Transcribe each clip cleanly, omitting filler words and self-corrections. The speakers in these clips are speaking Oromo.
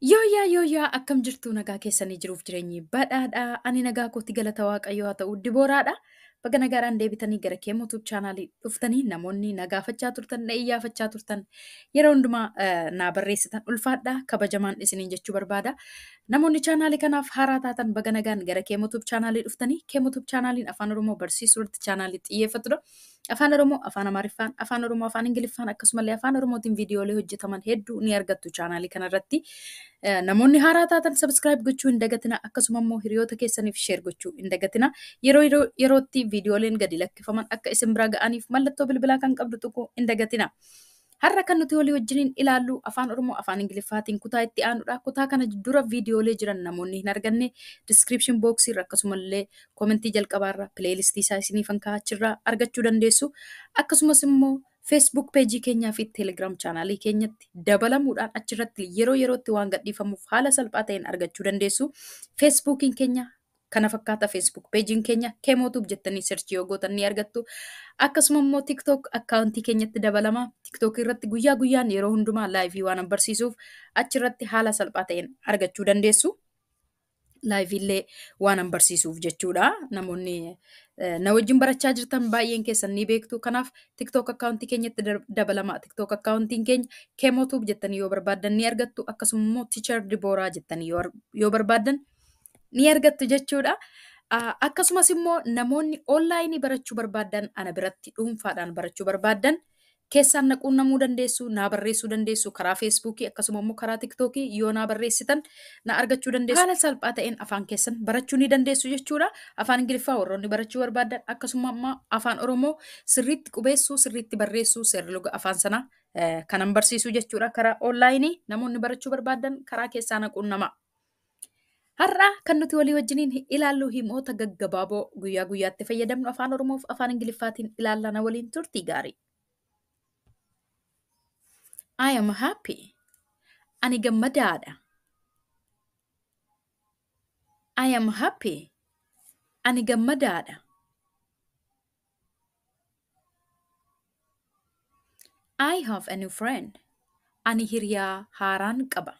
Yoo akkam jirtu nagaa keessanii jiruuf jireenyi badhaadha. Ani nagaa kootti galata waaqayyoo haa ta'u dibooraadha. Baga nagaadhaan deebitanii gara Kemo Tube chaanaalii dhuftanii namoonni nagaafachaa turtan, na iyyaafachaa turtan yeroo hundumaa naa barreessitan ulfaadha. Kabajamaan isiniin jechuu barbaada. Namoonni chaanaalii kanaaf haaraa taatan baga nagaan gara Kemo Tube chaanaalii dhuftanii Kemo Tube chaanaaliin afaan Oromoo barsiisuu irratti chaanaalii xiyyeeffatudha. Afaan Oromoo, afaan Amaariffaan, afaan Oromoo, afaan Ingiliffaan akkasumallee afaan Oromootiin viidiyoolee hojjetaman hedduu ni argattu chaanaalii kanarratti. Namoonni haaraa taatan subscribe gochuu hin dagatina akkasuma immoo hiriyoota keessaniif share gochuu hin dagatina yerootti viidiyooleen gadi lakkifaman akka isin bira ga'aniif mallattoo bilbilaa kan qabdu tuquu hin dagatina. Har'a kan nuti walii wajjiniin ilaallu afaan Oromoo afaan Ingiliffaatiin kutaa itti aanudha. Kutaa kana dura viidiyoolee jiran namoonni hin arganne description box irra akkasumallee komentii jalqabaarra playlist isaa isiniifan kaa'achirraa argachuu dandeessu. Akkasumas immoo Facebook page keenyaa fi Telegram channel keenyatti dabalamuudhaan achirratti yerootti waan gadhiifamuuf haala salphaa ta'een argachuu dandeessu. Facebookiin keenya kana fakkaata Facebook page keenya Kemo Tube jettanii search yoo gootan ni argattu. Akkasuma immoo TikTok accountii keenyatti dabalama. TikTok irratti guyyaa guyyaan yeroo hundumaa live waan barsiisuuf achirratti haala salphaa ta'een argachuu dandeessu. Live illee waan barsiisuuf jechuudha. Namoonni na wajjin barachaa jirtan baay'een keessan ni beektu. Kanaaf TikTok accountii keenyatti dabalama. TikTok accountiin keenya Kemo Tube jettanii yoo barbaadan ni argattu. Akkasuma immoo Teacher Dibooraa jettanii yoo barbaadan ni argattu jechuudha. Akkasumas immoo namoonni online barachuu barbaadan ana biratti dhuunfaadhaan barachuu barbaadan keessaan naquunnamuu dandeessu, naa barreessuu dandeessu karaa Facebookii akkasuma immoo karaa TikTokii yoo naa barreessitan na argachuu dandeessu. Haala salphaa ta'een afaan keessan barachuu ni dandeessu jechuudha. Afaan Ingiliffaa warroonni barachuu barbaadan akkasuma immoo afaan Oromoo sirriitti qubeessuu, sirriitti barreessuu, seerluga afaan sanaa kanan barsiisu jechuudha. Karaa online namoonni barachuu barbaadan karaa keessaa naquunnamaa. Har'a kan nuti walii wajjiniin ilaallu himoota gaggabaaboo guyyaa guyyaatti fayyadamnu afaan Oromoo fi afaan Ingiliffaatiin ilaallana waliin turtii gaarii. I am happy. Ani gammadaadha. I am happy. Ani gammadaadha. I have a new friend. Ani hiriyaa haaraan qaba.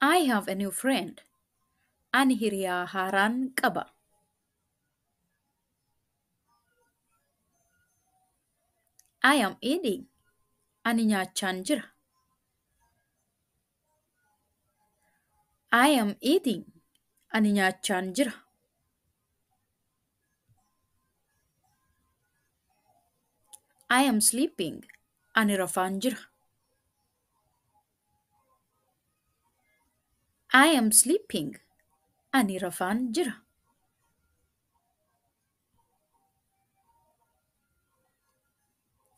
I have a new friend. Ani hiriyaa haaraan qaba. I am eating. Ani nyaachaan jira. I am eating. Ani nyaachaan jira. I am sleeping. Ani rafaan jira. I am sleeping. Ani rafaan jira.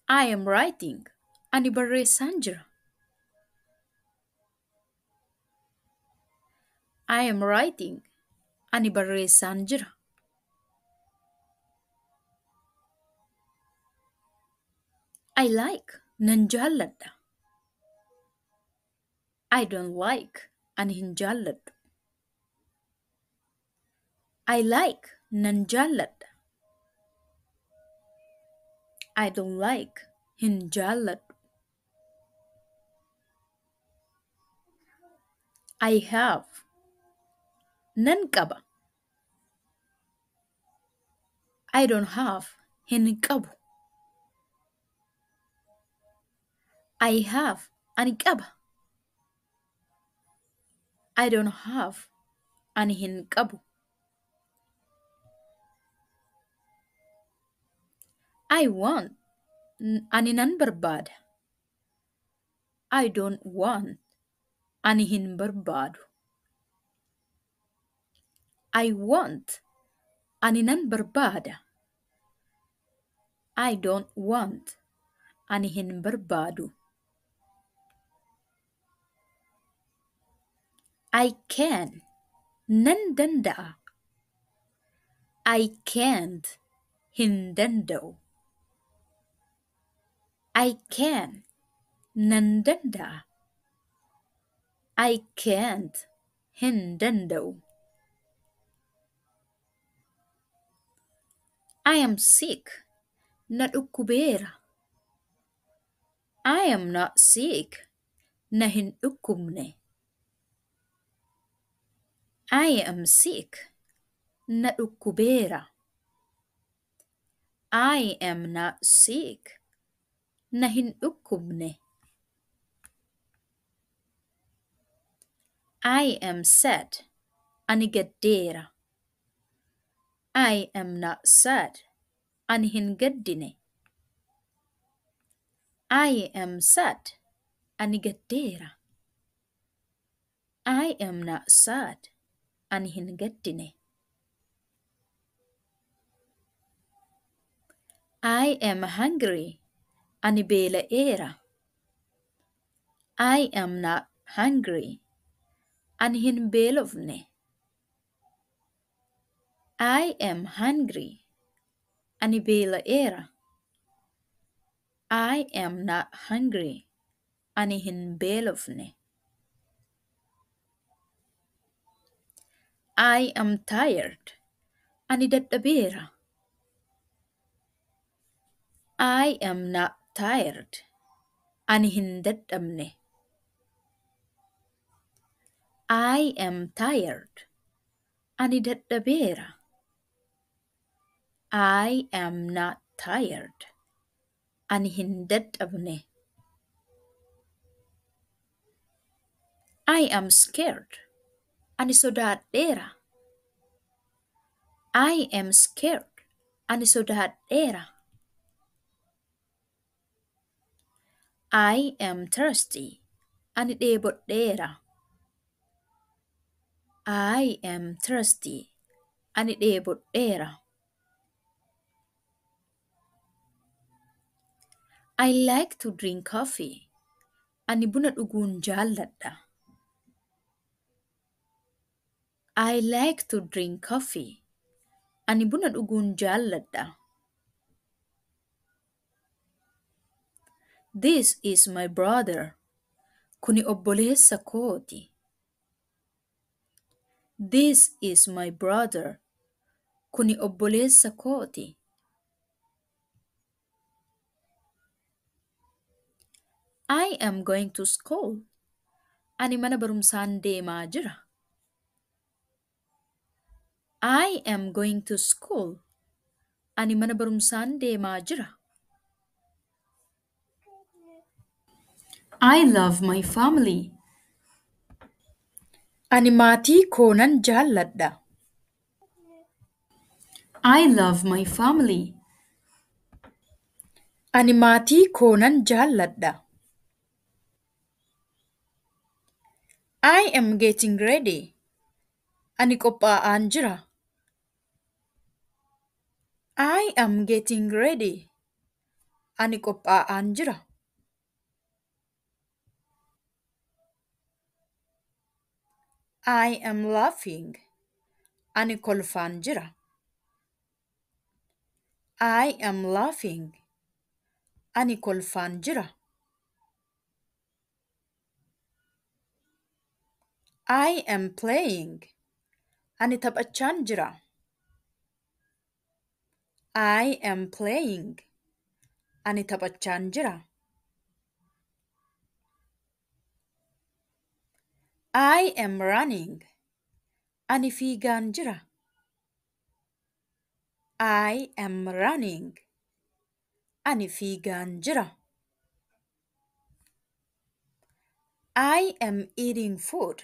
I am writing. Ani barreessaan jira. I am writing. Ani barreessaan jira. I like. Nan jaalladha. I don't like. Ani hin jaalladhu. I like. Nan jaalladha. I don't like. Hin jaalladhu. I have. Nan qaba. I don't have. Hin qabu. I have. Ani qaba. I don't have. Ani hin qabu. I want. Ani nan barbaada. I don't want. Ani hin barbaadu. I want. Ani nan barbaada. I don't want. Ani hin barbaadu. I can. Nan danda'a. I can't. Hin danda'u. I can. Nan danda'a. I can't. Hin danda'u. I am sick. Na dhukkubeera. I am not sick. Na hin dhukkubne. I am sick. Na dhukkubeera. I am not sick. Na hin dhukkubne. I am sad. Ani gaddeera. I am not sad. Ani hin gaddine. I am sad. Ani gaddeera. I am not sad. Ani hin gaddine. I am hungry. Ani beela'eera. I am not hungry. Ani hin beelofne. I am hungry. Ani beela'eera. I am not hungry. Ani hin beelofne. I am tired. Ani dadhabeera. I am not tired. Ani hin dadhabne. I am tired. Ani dadhabeera. I am not tired. Ani hin dadhabne. I am scared. Ani sodaadheera. I am scared. Ani sodaadheera. I am thirsty. Ani dheebodheera. I am thirsty. Ani dheebodheera. I like to drink coffee. Ani buna dhuguun jaalladha. I like to drink coffee. Ani buna dhuguun jaalladha. This is my brother. Kuni obboleessa kooti. This is my brother. Kuni obboleessa kooti. I am going to school. Ani mana barumsaan deemaa jira. I am going to school. Ani mana barumsaan deemaa jira. I love my family. Ani maatii koonan jaalladha. I love my family. Ani maatii koonan jaalladha. I am getting ready. Ani qophaa'aan jira. I am getting ready. Ani qophaa'aan jira. I am laughing. Ani kolfaan jira. I am laughing. Ani kolfaan jira. I am playing. Ani taphachaan jira. I am playing. Ani taphachaan jira. I am running. Ani fiigaan jira. I am running. Ani fiigaan jira. I am eating food.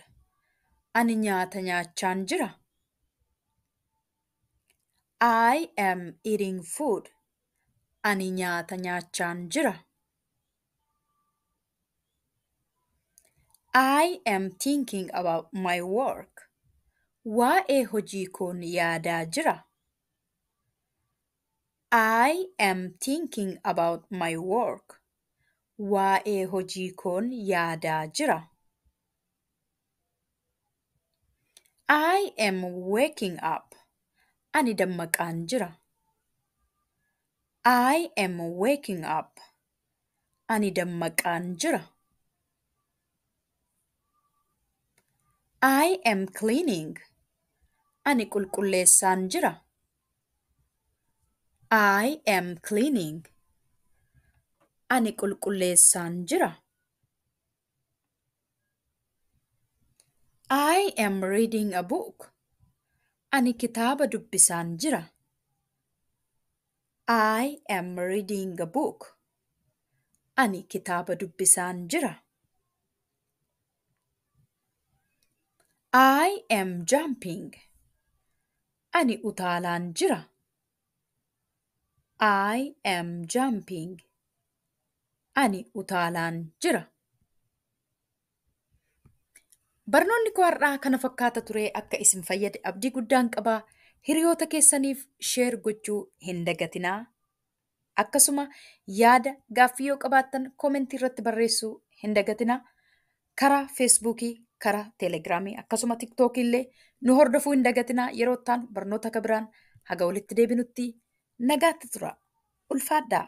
Ani nyaata nyaachaan jira. I am eating food. Ani nyaata nyaachaan jira. I am thinking about my work. Waa'ee hojii koon yaadaa jira. I am thinking about my work. Waa'ee hojii koon yaadaa jira. I am waking up. Ani dammaqaan jira. I am waking up. Ani dammaqaan jira. I am cleaning. Ani qulqulleessaan jira. I am cleaning. Ani qulqulleessaan jira. I am reading a book. Ani kitaaba dubbisaan jira. I am reading a book. Ani kitaaba dubbisaan jira. I am jumping. Ani utaalaan jira. I am jumping. Ani utaalaan jira. Barnoonni koo har'aa kana fakkaata ture akka isin fayyade abdii guddaan qabaa. Hiriyoota keessaniif sheer gochuu hin dagatinaa. Akkasuma yaada gaaffii yoo qabaattan koomentii irratti barreessuu hin dagatinaa. Karaa feesbuukii, karaa teelegiraamii akkasuma tiktookii illee nu hordofuu hin dagatinaa. Yeroo ittaan barnoota akka biraan haga walitti deebinutti nagaatti tura. Ulfaadhaa.